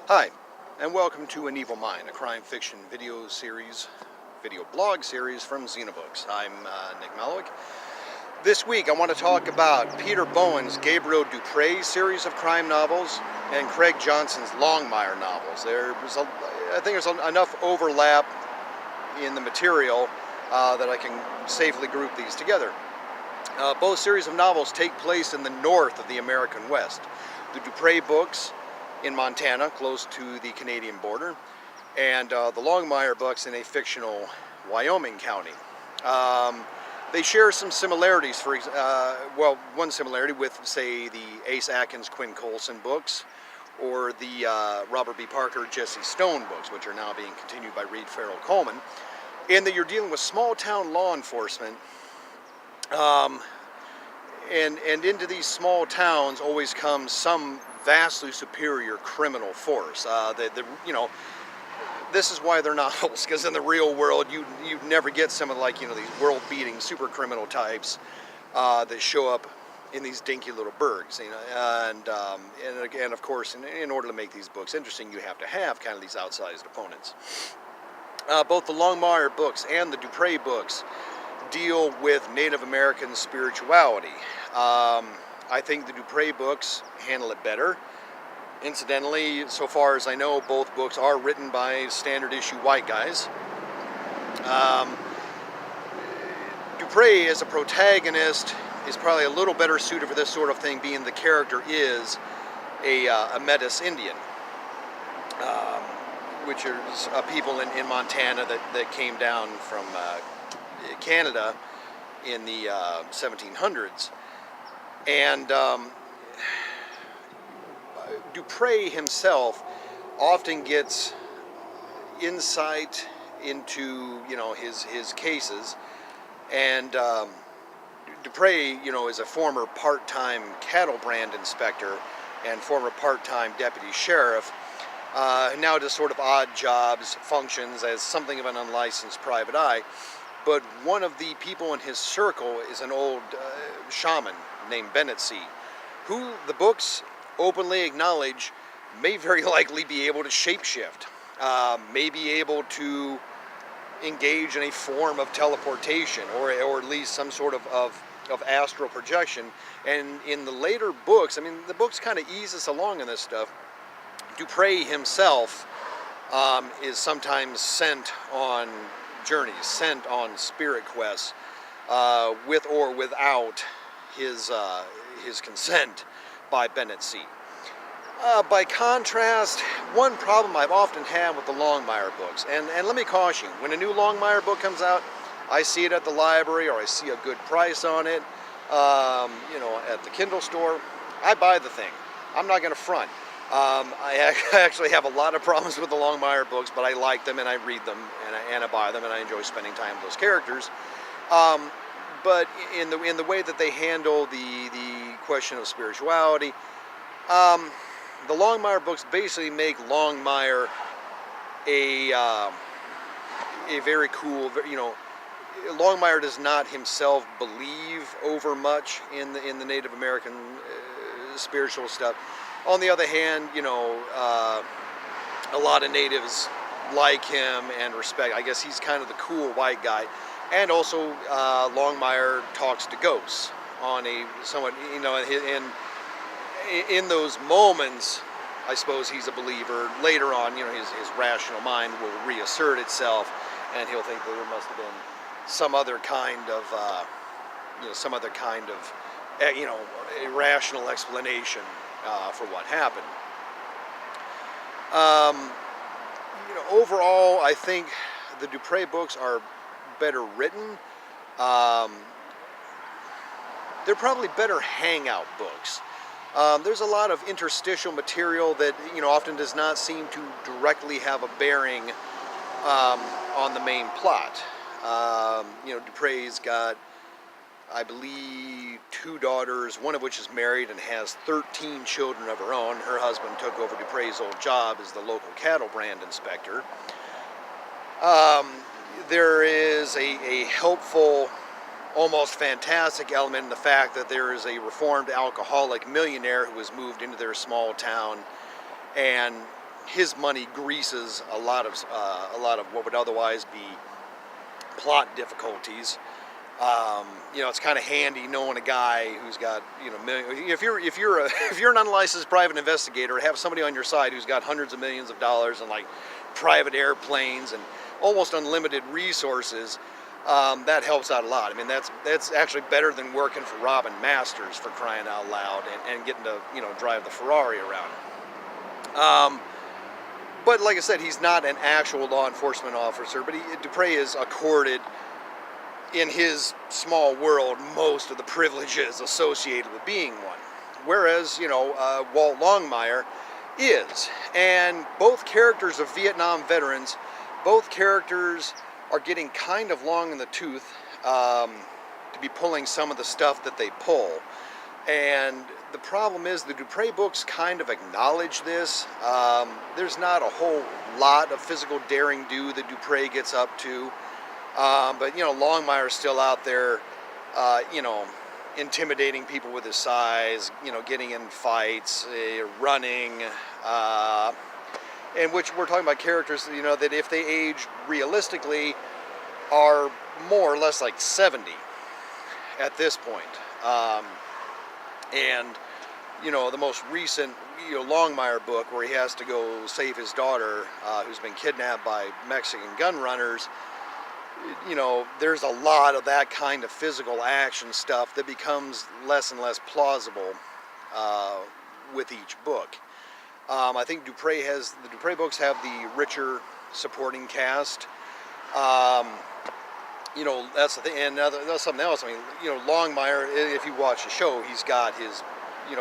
Hi, and welcome to An Evil Mind, a crime fiction video blog series from Xenobooks. I'm Nick Malik. This week I want to talk about Peter Bowen's Gabriel Du Pre series of crime novels and Craig Johnson's Longmire novels. I think there's enough overlap in the material that I can safely group these together. Both series of novels take place in the north of the American West. The Du Pre books in Montana, close to the Canadian border, and the Longmire books in a fictional Wyoming county. They share some similarities. One similarity with, say, the Ace Atkins, Quinn Colson books, or the Robert B. Parker, Jesse Stone books, which are now being continued by Reed Farrell Coleman, in that you're dealing with small-town law enforcement, and into these small towns always comes some vastly superior criminal force. This is why they're novels, because in the real world you never get some of these world-beating super criminal types that show up in these dinky little burgs. And again, of course, in order to make these books interesting, you have to have kind of these outsized opponents. Both the Longmire books and the Du Pre books deal with Native American spirituality. I think the Du Pre books handle it better. Incidentally, so far as I know, both books are written by standard issue white guys. Du Pre as a protagonist is probably a little better suited for this sort of thing, being the character is a Metis Indian, which are people in Montana that came down from Canada in the 1700s. And Du Pre himself often gets insight into his cases, and Du Pre is a former part-time cattle brand inspector and former part-time deputy sheriff. Now does sort of odd jobs, functions as something of an unlicensed private eye. But one of the people in his circle is an old shaman named Bennett C., who the books openly acknowledge may very likely be able to shapeshift, may be able to engage in a form of teleportation, or at least some sort of astral projection. And in the later books, the books kind of ease us along in this stuff. Du Pre himself is sometimes sent on journeys, sent on spirit quests, with or without his consent by Bennett C. By contrast, one problem I've often had with the Longmire books, and let me caution you, when a new Longmire book comes out, I see it at the library or I see a good price on it, at the Kindle store, I buy the thing. I'm not going to front. I actually have a lot of problems with the Longmire books, but I like them and I read them and I buy them and I enjoy spending time with those characters. But in the way that they handle the question of spirituality, the Longmire books basically make Longmire a very cool, Longmire does not himself believe over much in the Native American spiritual stuff. On the other hand, a lot of natives like him and respect. I guess he's kind of the cool white guy. And also, Longmire talks to ghosts on a somewhat, in those moments, I suppose he's a believer. Later on, his rational mind will reassert itself, and he'll think that there must have been some other kind of, irrational explanation for what happened. Overall, I think the Du Pre books are better written. They're probably better hangout books. There's a lot of interstitial material that often does not seem to directly have a bearing on the main plot. Du Pre's got, I believe, 2 daughters, one of which is married and has 13 children of her own. Her husband took over Du Pre's old job as the local cattle brand inspector. There is a helpful, almost fantastic element in the fact that there is a reformed alcoholic millionaire who has moved into their small town and his money greases a lot of what would otherwise be plot difficulties. It's kind of handy knowing a guy who's got, if you're an unlicensed private investigator, have somebody on your side who's got hundreds of millions of dollars and like private airplanes and almost unlimited resources. That helps out a lot. I mean, that's actually better than working for Robin Masters, for crying out loud, and getting to drive the Ferrari around. But like I said, he's not an actual law enforcement officer, but Du Pre is accorded, in his small world, most of the privileges associated with being one. Whereas, Walt Longmire is. And both characters are Vietnam veterans. Both characters are getting kind of long in the tooth to be pulling some of the stuff that they pull. And the problem is the Du Pre books kind of acknowledge this. There's not a whole lot of physical daring do that Du Pre gets up to. But Longmire's still out there, intimidating people with his size, getting in fights, running, in which we're talking about characters, that if they age realistically are more or less like 70 at this point. And the most recent, Longmire book, where he has to go save his daughter, who's been kidnapped by Mexican gun runners, there's a lot of that kind of physical action stuff that becomes less and less plausible with each book. I think the Du Pre books have the richer supporting cast. That's the thing, and that's something else. I mean, Longmire, if you watch the show, he's got his,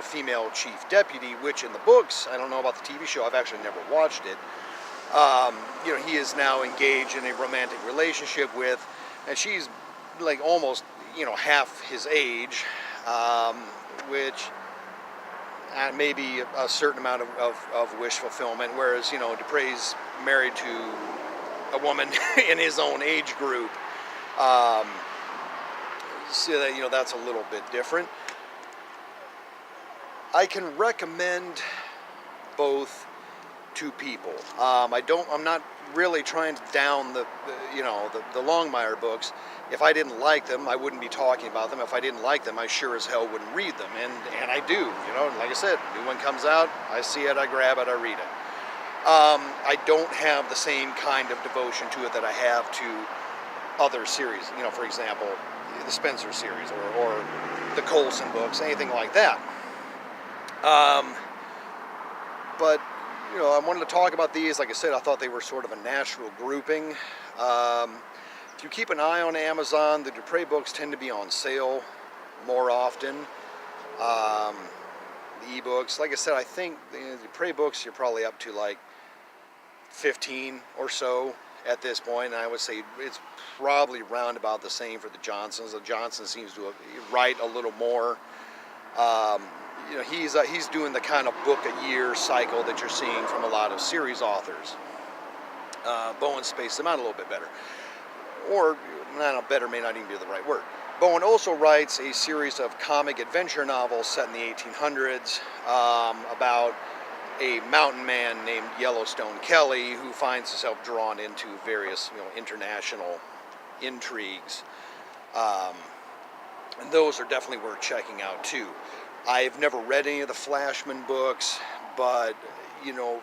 female chief deputy, which in the books, I don't know about the TV show, I've actually never watched it. He is now engaged in a romantic relationship with, and she's like almost, half his age, which maybe a certain amount of wish fulfillment, whereas, Du Pre's married to a woman in his own age group. So that, that's a little bit different. I can recommend both to people. I'm not really trying to down the Longmire books. If I didn't like them, I wouldn't be talking about them. If I didn't like them, I sure as hell wouldn't read them. And I do, like I said, new one comes out, I see it, I grab it, I read it. I don't have the same kind of devotion to it that I have to other series. For example, the Spencer series or the Colson books, anything like that. But I wanted to talk about these. Like I said, I thought they were sort of a natural grouping. If you keep an eye on Amazon, the Du Pre books tend to be on sale more often. The ebooks, like I said, I think the Du Pre books, you're probably up to like 15 or so at this point, and I would say it's probably round about the same for the Johnsons. The Johnson seems to write a little more. He's doing the kind of book a year cycle that you're seeing from a lot of series authors. Bowen spaced them out a little bit better, or better may not even be the right word. Bowen also writes a series of comic adventure novels set in the 1800s about a mountain man named Yellowstone Kelly who finds himself drawn into various international intrigues. And those are definitely worth checking out too. I've never read any of the Flashman books, but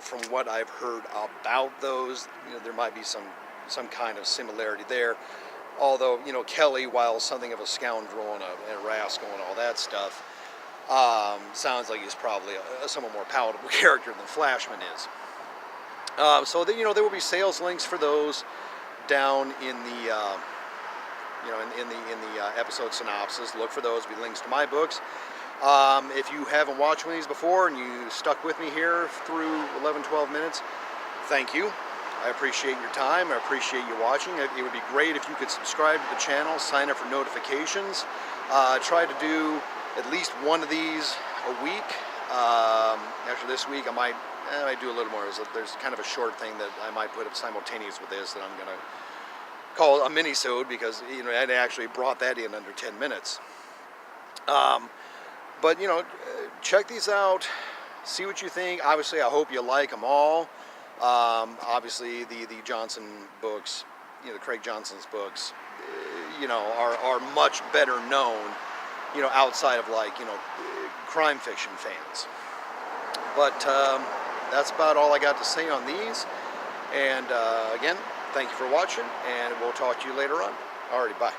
from what I've heard about those, there might be some kind of similarity there. Although, Kelly, while something of a scoundrel and a rascal and all that stuff, sounds like he's probably a somewhat more palatable character than Flashman is. So there will be sales links for those down in the in the episode synopsis. Look for those. Be links to my books. If you haven't watched one of these before and you stuck with me here through 11-12 minutes, thank you. I appreciate your time. I appreciate you watching. It would be great if you could subscribe to the channel, sign up for notifications. Try to do at least one of these a week. After this week, I might do a little more. There's kind of a short thing that I might put up simultaneous with this that I'm going to call a mini-sode, because I actually brought that in under 10 minutes. But check these out. See what you think. Obviously, I hope you like them all. Obviously, the Johnson books, you know, the Craig Johnson's books, you know, are much better known, you know, outside of like, you know, crime fiction fans. But that's about all I got to say on these. And again, thank you for watching, and we'll talk to you later on. Alrighty, bye.